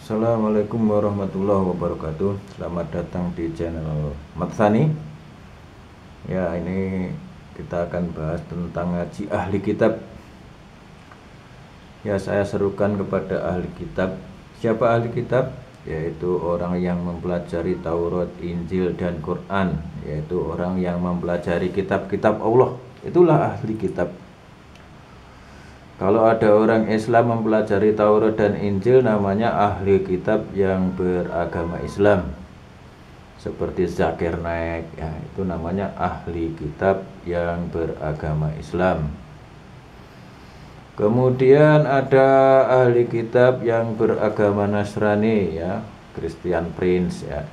Assalamualaikum warahmatullahi wabarakatuh. Selamat datang di channel Matsani. Ya, ini kita akan bahas tentang ngaji ahli kitab. Ya, saya serukan kepada ahli kitab. Siapa ahli kitab? Yaitu orang yang mempelajari Taurat, Injil, dan Quran. Yaitu orang yang mempelajari kitab-kitab Allah. Itulah ahli kitab. Kalau ada orang Islam mempelajari Taurat dan Injil, namanya ahli kitab yang beragama Islam. Seperti Zakir Naik, ya, itu namanya ahli kitab yang beragama Islam. Kemudian ada ahli kitab yang beragama Nasrani, ya, Christian Prince, ya,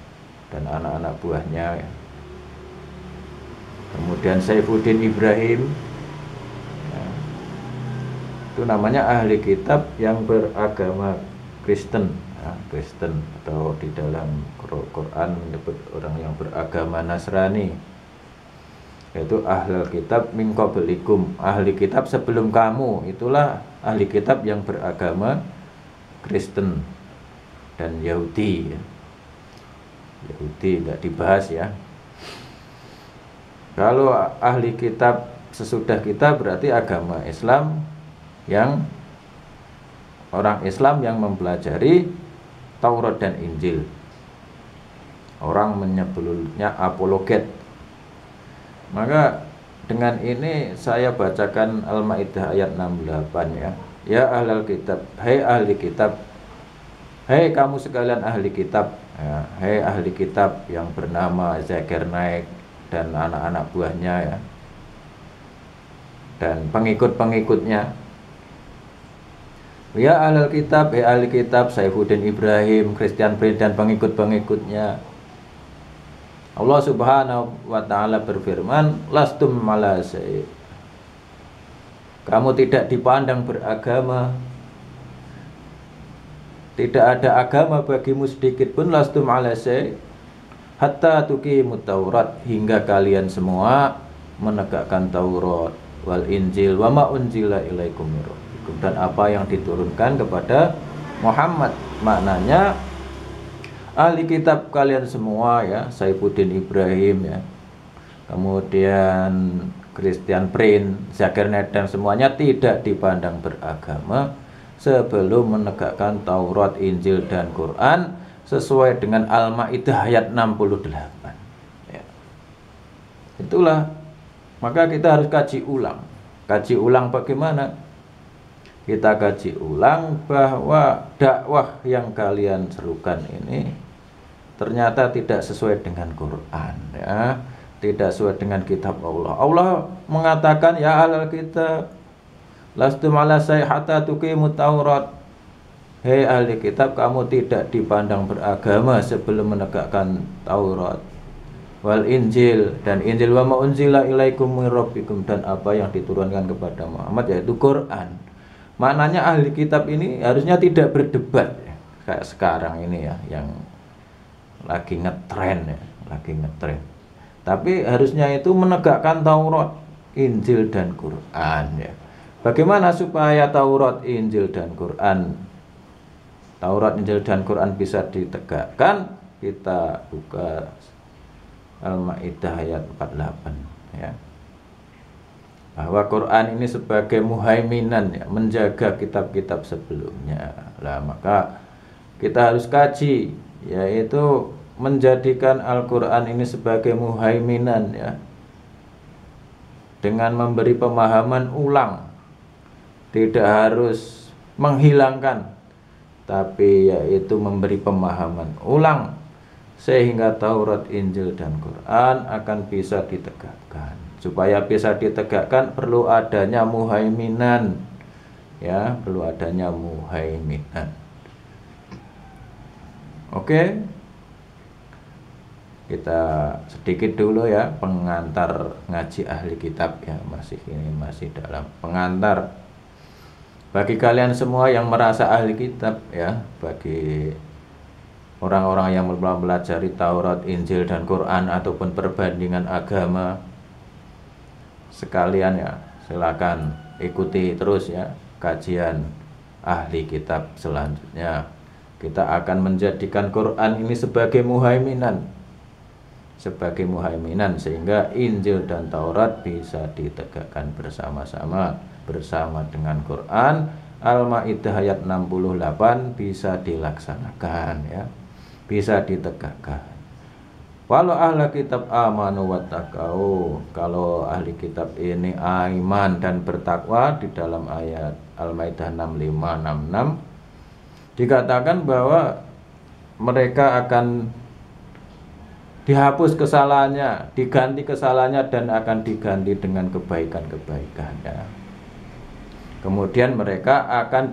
dan anak-anak buahnya, ya. Kemudian Saifuddin Ibrahim, itu namanya ahli kitab yang beragama Kristen, ya, Kristen, atau di dalam Quran menyebut orang yang beragama Nasrani, yaitu ahli kitab min qablikum, ahli kitab sebelum kamu. Itulah ahli kitab yang beragama Kristen dan Yahudi, ya. Yahudi tidak dibahas, ya. Kalau ahli kitab sesudah kita berarti agama Islam, yang orang Islam yang mempelajari Taurat dan Injil. Orang menyebutnya apologet. Maka dengan ini saya bacakan Al-Maidah ayat 68, ya. Ya ahlal kitab, hai ahli kitab, hai kamu sekalian ahli kitab, ya, hai ahli kitab yang bernama Zakir Naik dan anak-anak buahnya, ya, dan pengikut-pengikutnya. Ya ahlul kitab, ya ahli kitab, Saifuddin Ibrahim, Christian Prince, dan pengikut-pengikutnya. Allah subhanahu wa ta'ala berfirman, lastum ala syai', kamu tidak dipandang beragama, tidak ada agama bagimu sedikit pun, lastum ala syai' hatta tuqimut Taurat, hingga kalian semua menegakkan Taurat wal Injil wa ma unzila ilaikum min rabbikum, dan apa yang diturunkan kepada Muhammad. Maknanya ahli kitab kalian semua, ya, Saifuddin Ibrahim, ya, kemudian Christian Prince, Zakir Naik, dan semuanya tidak dipandang beragama sebelum menegakkan Taurat, Injil, dan Quran sesuai dengan Al-Maidah ayat 68, ya. Itulah, maka kita harus kaji ulang. Kaji ulang bagaimana? Kita kaji ulang bahwa dakwah yang kalian serukan ini ternyata tidak sesuai dengan Quran, ya, tidak sesuai dengan kitab Allah. Allah mengatakan, ya ahlal kitab, lastum ala syai' hatta tuqimut Taurat, hei ahli kitab, kamu tidak dipandang beragama sebelum menegakkan Taurat wal Injil, dan Injil, wa ma unzila ilaikum min rabbikum, dan apa yang diturunkan kepada Muhammad, yaitu Quran. Maknanya ahli kitab ini harusnya tidak berdebat, ya, kayak sekarang ini, ya, yang lagi ngetren, ya, lagi ngetren. Tapi harusnya itu menegakkan Taurat, Injil, dan Quran, ya. Bagaimana supaya Taurat, Injil, dan Quran, Taurat, Injil, dan Quran bisa ditegakkan? Kita buka Al-Maidah ayat 48, ya. Bahwa Quran ini sebagai muhaiminan, ya, menjaga kitab-kitab sebelumnya. Lah, maka kita harus kaji, yaitu menjadikan Al-Quran ini sebagai muhaiminan, ya, dengan memberi pemahaman ulang, tidak harus menghilangkan, tapi yaitu memberi pemahaman ulang, sehingga Taurat, Injil, dan Quran akan bisa ditegakkan. Supaya bisa ditegakkan perlu adanya muhaiminan, ya, perlu adanya muhaiminan. Oke, kita sedikit dulu, ya, pengantar ngaji ahli kitab, ya, masih dalam pengantar. Bagi kalian semua yang merasa ahli kitab, ya, bagi orang-orang yang mempelajari Taurat, Injil, dan Quran ataupun perbandingan agama sekalian, ya, silakan ikuti terus, ya, kajian ahli kitab selanjutnya. Kita akan menjadikan Quran ini sebagai muhaiminan, sehingga Injil dan Taurat bisa ditegakkan bersama-sama bersama dengan Quran. Al-Maidah ayat 68 bisa dilaksanakan, ya, bisa ditegakkan. Walau ahli kitab amanu wattaqau, kalau ahli kitab ini iman dan bertakwa, di dalam ayat Al-Maidah 65-66 dikatakan bahwa mereka akan dihapus kesalahannya, diganti kesalahannya, dan akan diganti dengan kebaikan-kebaikannya. Kemudian mereka akan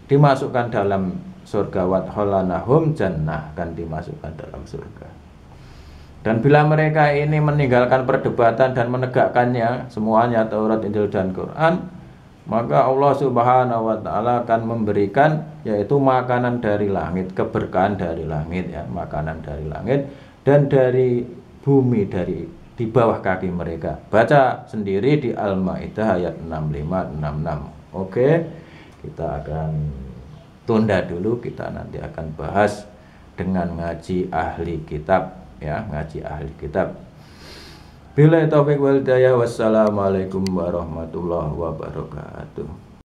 dimasukkan dalam surga, wadkhalanahum jannah, akan dimasukkan dalam surga. Dan bila mereka ini meninggalkan perdebatan dan menegakkannya semuanya, Taurat, Injil, dan Quran, maka Allah Subhanahu wa Ta'ala akan memberikan yaitu makanan dari langit, keberkahan dari langit, ya, makanan dari langit dan dari bumi, dari di bawah kaki mereka. Baca sendiri di Al-Maidah ayat 65-66. Oke, kita akan tunda dulu, kita nanti akan bahas dengan ngaji ahli kitab, ya, ngaji ahli kitab. Billahi taufiq wal hidayah. Wassalamualaikum warahmatullahi wabarakatuh.